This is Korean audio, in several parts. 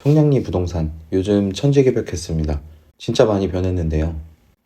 청량리 부동산 요즘 천지개벽했습니다. 진짜 많이 변했는데요.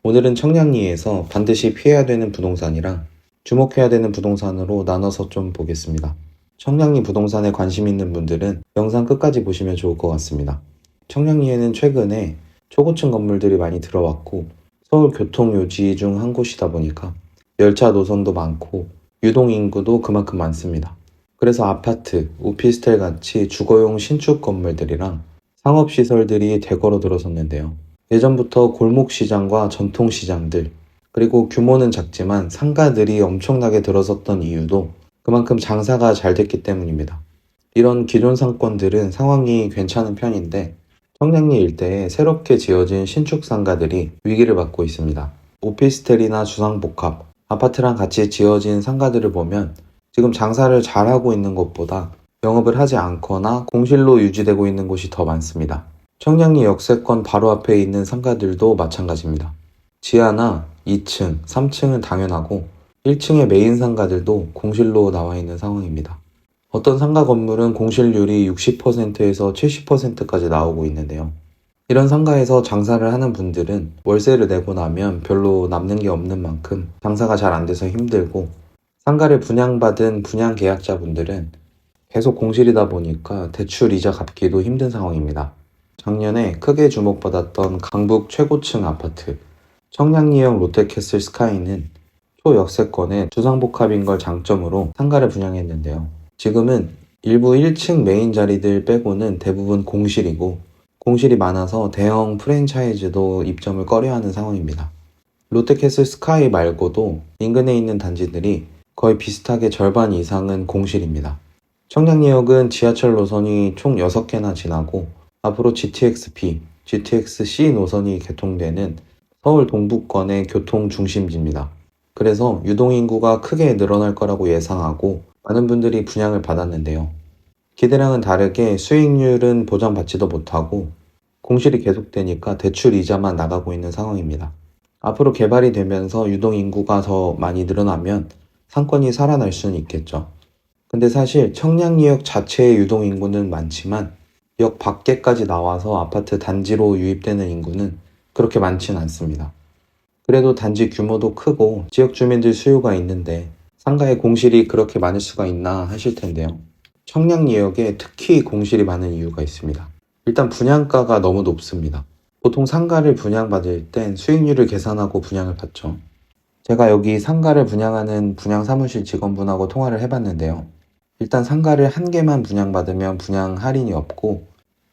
오늘은 청량리에서 반드시 피해야 되는 부동산이랑 주목해야 되는 부동산으로 나눠서 좀 보겠습니다. 청량리 부동산에 관심 있는 분들은 영상 끝까지 보시면 좋을 것 같습니다. 청량리에는 최근에 초고층 건물들이 많이 들어왔고 서울 교통요지 중 한 곳이다 보니까 열차 노선도 많고 유동인구도 그만큼 많습니다. 그래서 아파트, 오피스텔 같이 주거용 신축 건물들이랑 상업시설들이 대거로 들어섰는데요. 예전부터 골목시장과 전통시장들, 그리고 규모는 작지만 상가들이 엄청나게 들어섰던 이유도 그만큼 장사가 잘 됐기 때문입니다. 이런 기존 상권들은 상황이 괜찮은 편인데 청량리 일대에 새롭게 지어진 신축 상가들이 위기를 맞고 있습니다. 오피스텔이나 주상복합, 아파트랑 같이 지어진 상가들을 보면 지금 장사를 잘하고 있는 것보다 영업을 하지 않거나 공실로 유지되고 있는 곳이 더 많습니다. 청량리 역세권 바로 앞에 있는 상가들도 마찬가지입니다. 지하나 2층, 3층은 당연하고 1층의 메인 상가들도 공실로 나와 있는 상황입니다. 어떤 상가 건물은 공실률이 60%에서 70%까지 나오고 있는데요. 이런 상가에서 장사를 하는 분들은 월세를 내고 나면 별로 남는 게 없는 만큼 장사가 잘 안 돼서 힘들고 상가를 분양받은 분양계약자분들은 계속 공실이다 보니까 대출 이자 갚기도 힘든 상황입니다. 작년에 크게 주목받았던 강북 최고층 아파트 청량리역 롯데캐슬 스카이는 초역세권의 주상복합인 걸 장점으로 상가를 분양했는데요. 지금은 일부 1층 메인 자리들 빼고는 대부분 공실이고 공실이 많아서 대형 프랜차이즈도 입점을 꺼려하는 상황입니다. 롯데캐슬 스카이 말고도 인근에 있는 단지들이 거의 비슷하게 절반 이상은 공실입니다. 청량리역은 지하철 노선이 총 6개나 지나고 앞으로 GTX-B, GTX-C 노선이 개통되는 서울 동부권의 교통 중심지입니다. 그래서 유동인구가 크게 늘어날 거라고 예상하고 많은 분들이 분양을 받았는데요. 기대랑은 다르게 수익률은 보장받지도 못하고 공실이 계속되니까 대출 이자만 나가고 있는 상황입니다. 앞으로 개발이 되면서 유동인구가 더 많이 늘어나면 상권이 살아날 수는 있겠죠. 근데 사실 청량리역 자체의 유동인구는 많지만 역 밖에까지 나와서 아파트 단지로 유입되는 인구는 그렇게 많지는 않습니다. 그래도 단지 규모도 크고 지역 주민들 수요가 있는데 상가에 공실이 그렇게 많을 수가 있나 하실 텐데요. 청량리역에 특히 공실이 많은 이유가 있습니다. 일단 분양가가 너무 높습니다. 보통 상가를 분양받을 땐 수익률을 계산하고 분양을 받죠. 제가 여기 상가를 분양하는 분양사무실 직원분하고 통화를 해봤는데요. 일단 상가를 한 개만 분양받으면 분양 할인이 없고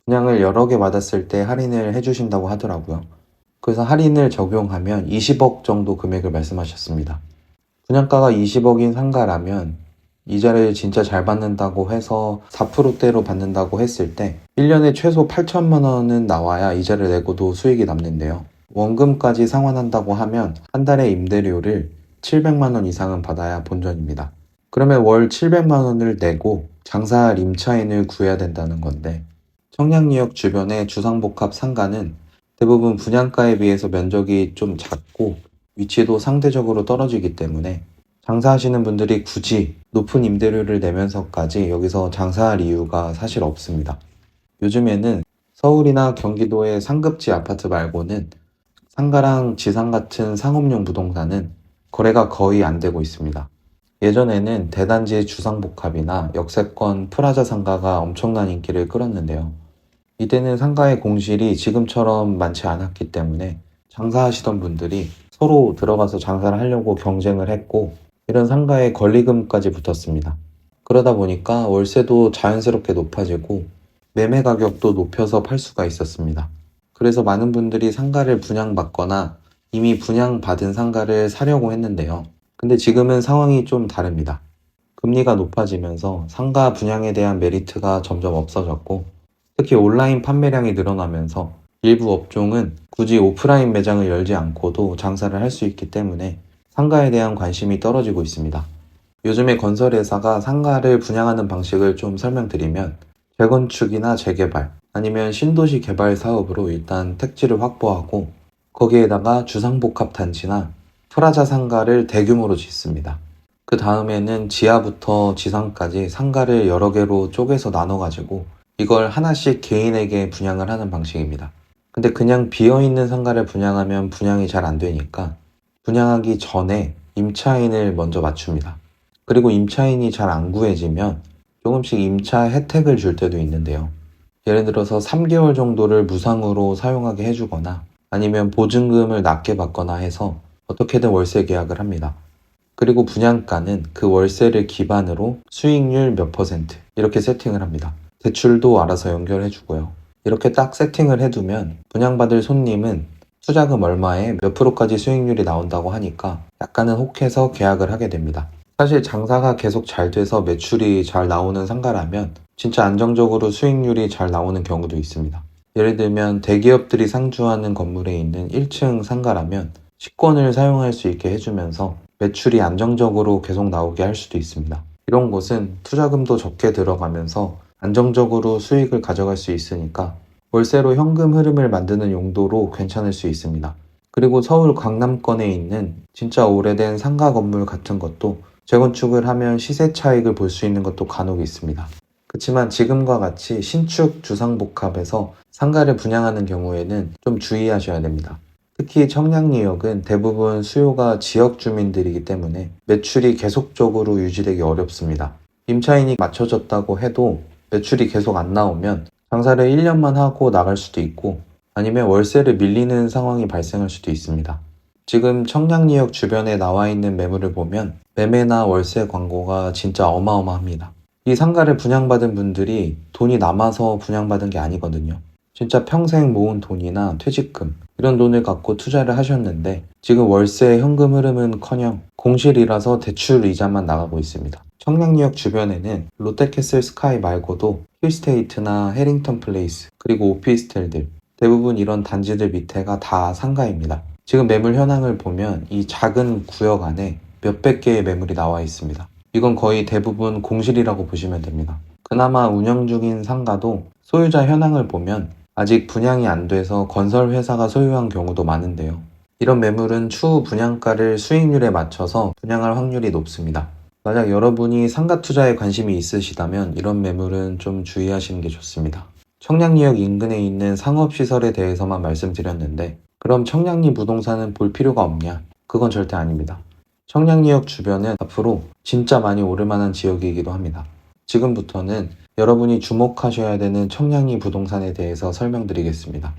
분양을 여러 개 받았을 때 할인을 해주신다고 하더라고요. 그래서 할인을 적용하면 20억 정도 금액을 말씀하셨습니다. 분양가가 20억인 상가라면 이자를 진짜 잘 받는다고 해서 4%대로 받는다고 했을 때 1년에 최소 8천만 원은 나와야 이자를 내고도 수익이 남는데요. 원금까지 상환한다고 하면 한 달에 임대료를 700만 원 이상은 받아야 본전입니다. 그러면 월 700만 원을 내고 장사할 임차인을 구해야 된다는 건데 청량리역 주변의 주상복합 상가는 대부분 분양가에 비해서 면적이 좀 작고 위치도 상대적으로 떨어지기 때문에 장사하시는 분들이 굳이 높은 임대료를 내면서까지 여기서 장사할 이유가 사실 없습니다. 요즘에는 서울이나 경기도의 상급지 아파트 말고는 상가랑 지상 같은 상업용 부동산은 거래가 거의 안 되고 있습니다. 예전에는 대단지 주상복합이나 역세권 프라자 상가가 엄청난 인기를 끌었는데요. 이때는 상가의 공실이 지금처럼 많지 않았기 때문에 장사하시던 분들이 서로 들어가서 장사를 하려고 경쟁을 했고 이런 상가에 권리금까지 붙었습니다. 그러다 보니까 월세도 자연스럽게 높아지고 매매 가격도 높여서 팔 수가 있었습니다. 그래서 많은 분들이 상가를 분양받거나 이미 분양받은 상가를 사려고 했는데요. 근데 지금은 상황이 좀 다릅니다. 금리가 높아지면서 상가 분양에 대한 메리트가 점점 없어졌고 특히 온라인 판매량이 늘어나면서 일부 업종은 굳이 오프라인 매장을 열지 않고도 장사를 할 수 있기 때문에 상가에 대한 관심이 떨어지고 있습니다. 요즘에 건설회사가 상가를 분양하는 방식을 좀 설명드리면 재건축이나 재개발 아니면 신도시 개발 사업으로 일단 택지를 확보하고 거기에다가 주상복합 단지나 프라자 상가를 대규모로 짓습니다. 그 다음에는 지하부터 지상까지 상가를 여러 개로 쪼개서 나눠가지고 이걸 하나씩 개인에게 분양을 하는 방식입니다. 근데 그냥 비어있는 상가를 분양하면 분양이 잘 안 되니까 분양하기 전에 임차인을 먼저 맞춥니다. 그리고 임차인이 잘 안 구해지면 조금씩 임차 혜택을 줄 때도 있는데요. 예를 들어서 3개월 정도를 무상으로 사용하게 해주거나 아니면 보증금을 낮게 받거나 해서 어떻게든 월세 계약을 합니다. 그리고 분양가는 그 월세를 기반으로 수익률 몇 퍼센트 이렇게 세팅을 합니다. 대출도 알아서 연결해주고요. 이렇게 딱 세팅을 해두면 분양받을 손님은 투자금 얼마에 몇 프로까지 수익률이 나온다고 하니까 약간은 혹해서 계약을 하게 됩니다. 사실 장사가 계속 잘 돼서 매출이 잘 나오는 상가라면 진짜 안정적으로 수익률이 잘 나오는 경우도 있습니다. 예를 들면 대기업들이 상주하는 건물에 있는 1층 상가라면 식권을 사용할 수 있게 해주면서 매출이 안정적으로 계속 나오게 할 수도 있습니다. 이런 곳은 투자금도 적게 들어가면서 안정적으로 수익을 가져갈 수 있으니까 월세로 현금 흐름을 만드는 용도로 괜찮을 수 있습니다. 그리고 서울 강남권에 있는 진짜 오래된 상가 건물 같은 것도 재건축을 하면 시세 차익을 볼 수 있는 것도 간혹 있습니다. 그렇지만 지금과 같이 신축 주상복합에서 상가를 분양하는 경우에는 좀 주의하셔야 됩니다. 특히 청량리역은 대부분 수요가 지역 주민들이기 때문에 매출이 계속적으로 유지되기 어렵습니다. 임차인이 맞춰졌다고 해도 매출이 계속 안 나오면 장사를 1년만 하고 나갈 수도 있고 아니면 월세를 밀리는 상황이 발생할 수도 있습니다. 지금 청량리역 주변에 나와 있는 매물을 보면 매매나 월세 광고가 진짜 어마어마합니다. 이 상가를 분양받은 분들이 돈이 남아서 분양받은 게 아니거든요. 진짜 평생 모은 돈이나 퇴직금 이런 돈을 갖고 투자를 하셨는데 지금 월세 현금 흐름은커녕 공실이라서 대출 이자만 나가고 있습니다. 청량리역 주변에는 롯데캐슬 스카이 말고도 힐스테이트나 해링턴 플레이스 그리고 오피스텔들 대부분 이런 단지들 밑에가 다 상가입니다. 지금 매물 현황을 보면 이 작은 구역 안에 몇백 개의 매물이 나와 있습니다. 이건 거의 대부분 공실이라고 보시면 됩니다. 그나마 운영 중인 상가도 소유자 현황을 보면 아직 분양이 안 돼서 건설 회사가 소유한 경우도 많은데요. 이런 매물은 추후 분양가를 수익률에 맞춰서 분양할 확률이 높습니다. 만약 여러분이 상가 투자에 관심이 있으시다면 이런 매물은 좀 주의하시는 게 좋습니다. 청량리역 인근에 있는 상업시설에 대해서만 말씀드렸는데 그럼 청량리 부동산은 볼 필요가 없냐? 그건 절대 아닙니다. 청량리역 주변은 앞으로 진짜 많이 오를 만한 지역이기도 합니다. 지금부터는 여러분이 주목하셔야 되는 청량리 부동산에 대해서 설명드리겠습니다.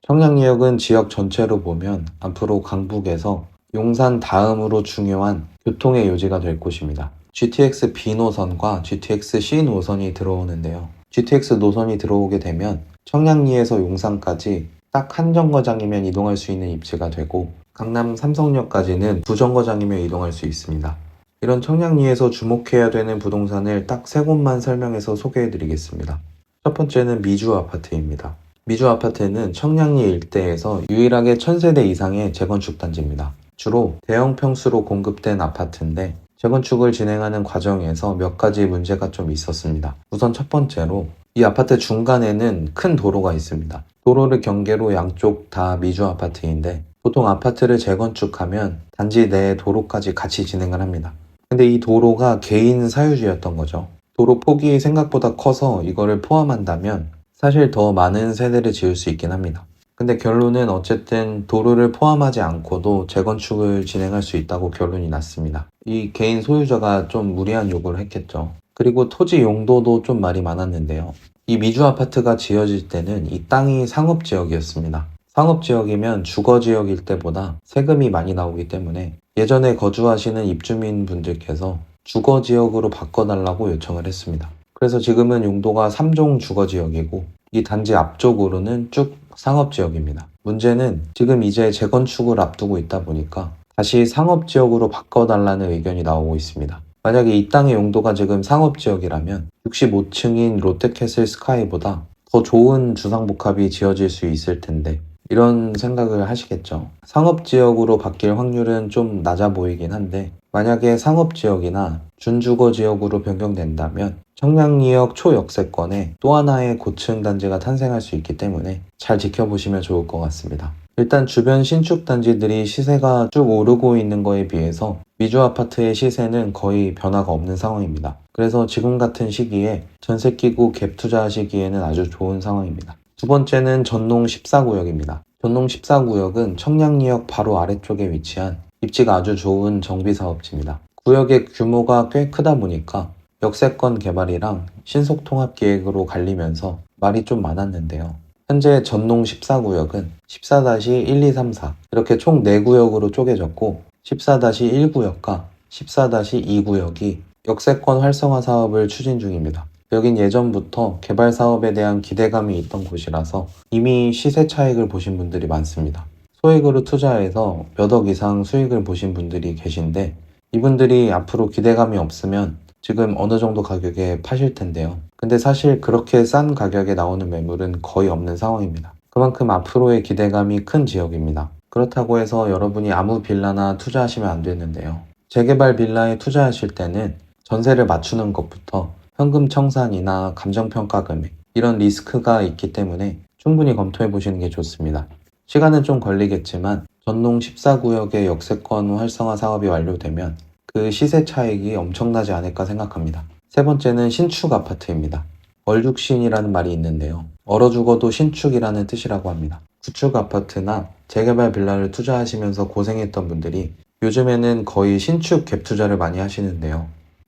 청량리역은 지역 전체로 보면 앞으로 강북에서 용산 다음으로 중요한 교통의 요지가 될 곳입니다. GTX B 노선과 GTX C 노선이 들어오는데요. GTX 노선이 들어오게 되면 청량리에서 용산까지 딱 한 정거장이면 이동할 수 있는 입지가 되고 강남 삼성역까지는 두 정거장이면 이동할 수 있습니다. 이런 청량리에서 주목해야 되는 부동산을 딱 세 곳만 설명해서 소개해드리겠습니다. 첫 번째는 미주 아파트입니다. 미주 아파트는 청량리 일대에서 유일하게 1000세대 이상의 재건축 단지입니다. 주로 대형 평수로 공급된 아파트인데 재건축을 진행하는 과정에서 몇 가지 문제가 좀 있었습니다. 우선 첫 번째로 이 아파트 중간에는 큰 도로가 있습니다. 도로를 경계로 양쪽 다 미주 아파트인데 보통 아파트를 재건축하면 단지 내 도로까지 같이 진행을 합니다. 근데 이 도로가 개인 사유지였던 거죠. 도로 폭이 생각보다 커서 이거를 포함한다면 사실 더 많은 세대를 지을 수 있긴 합니다. 근데 결론은 어쨌든 도로를 포함하지 않고도 재건축을 진행할 수 있다고 결론이 났습니다. 이 개인 소유자가 좀 무리한 요구를 했겠죠. 그리고 토지 용도도 좀 말이 많았는데요. 이 미주 아파트가 지어질 때는 이 땅이 상업지역이었습니다. 상업지역이면 주거지역일 때보다 세금이 많이 나오기 때문에 예전에 거주하시는 입주민분들께서 주거지역으로 바꿔달라고 요청을 했습니다. 그래서 지금은 용도가 3종 주거지역이고 이 단지 앞쪽으로는 쭉 상업지역입니다. 문제는 지금 이제 재건축을 앞두고 있다 보니까 다시 상업지역으로 바꿔달라는 의견이 나오고 있습니다. 만약에 이 땅의 용도가 지금 상업지역이라면 65층인 롯데캐슬 스카이보다 더 좋은 주상복합이 지어질 수 있을 텐데 이런 생각을 하시겠죠. 상업지역으로 바뀔 확률은 좀 낮아 보이긴 한데 만약에 상업지역이나 준주거지역으로 변경된다면 청량리역 초역세권에 또 하나의 고층 단지가 탄생할 수 있기 때문에 잘 지켜보시면 좋을 것 같습니다. 일단 주변 신축 단지들이 시세가 쭉 오르고 있는 거에 비해서 미주 아파트의 시세는 거의 변화가 없는 상황입니다. 그래서 지금 같은 시기에 전세 끼고 갭 투자하시기에는 아주 좋은 상황입니다. 두 번째는 전농 14구역입니다. 전농 14구역은 청량리역 바로 아래쪽에 위치한 입지가 아주 좋은 정비사업지입니다. 구역의 규모가 꽤 크다 보니까 역세권 개발이랑 신속통합기획으로 갈리면서 말이 좀 많았는데요. 현재 전농 14구역은 14-1, 2, 3, 4 이렇게 총 4구역으로 쪼개졌고 14-1구역과 14-2구역이 역세권 활성화 사업을 추진 중입니다. 여긴 예전부터 개발 사업에 대한 기대감이 있던 곳이라서 이미 시세 차익을 보신 분들이 많습니다. 소액으로 투자해서 몇 억 이상 수익을 보신 분들이 계신데 이분들이 앞으로 기대감이 없으면 지금 어느 정도 가격에 파실 텐데요. 근데 사실 그렇게 싼 가격에 나오는 매물은 거의 없는 상황입니다. 그만큼 앞으로의 기대감이 큰 지역입니다. 그렇다고 해서 여러분이 아무 빌라나 투자하시면 안 되는데요. 재개발 빌라에 투자하실 때는 전세를 맞추는 것부터 현금 청산이나 감정평가 금액 이런 리스크가 있기 때문에 충분히 검토해 보시는 게 좋습니다. 시간은 좀 걸리겠지만 전농 14구역의 역세권 활성화 사업이 완료되면 그 시세 차익이 엄청나지 않을까 생각합니다. 세 번째는 신축 아파트입니다. 얼죽신이라는 말이 있는데요. 얼어 죽어도 신축이라는 뜻이라고 합니다. 구축 아파트나 재개발 빌라를 투자하시면서 고생했던 분들이 요즘에는 거의 신축 갭 투자를 많이 하시는데요.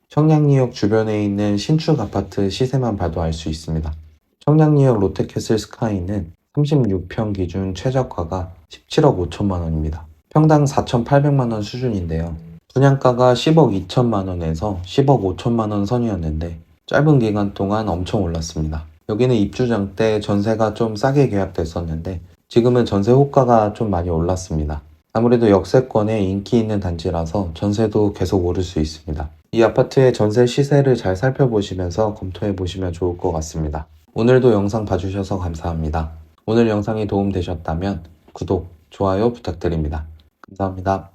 청량리역 주변에 있는 신축 아파트 시세만 봐도 알 수 있습니다. 청량리역 롯데캐슬 스카이는 36평 기준 최저가가 17억 5천만 원입니다. 평당 4,800만 원 수준인데요. 분양가가 10억 2천만 원에서 10억 5천만 원 선이었는데 짧은 기간 동안 엄청 올랐습니다. 여기는 입주장 때 전세가 좀 싸게 계약됐었는데 지금은 전세 호가가 좀 많이 올랐습니다. 아무래도 역세권에 인기 있는 단지라서 전세도 계속 오를 수 있습니다. 이 아파트의 전세 시세를 잘 살펴보시면서 검토해 보시면 좋을 것 같습니다. 오늘도 영상 봐주셔서 감사합니다. 오늘 영상이 도움되셨다면 구독, 좋아요 부탁드립니다. 감사합니다.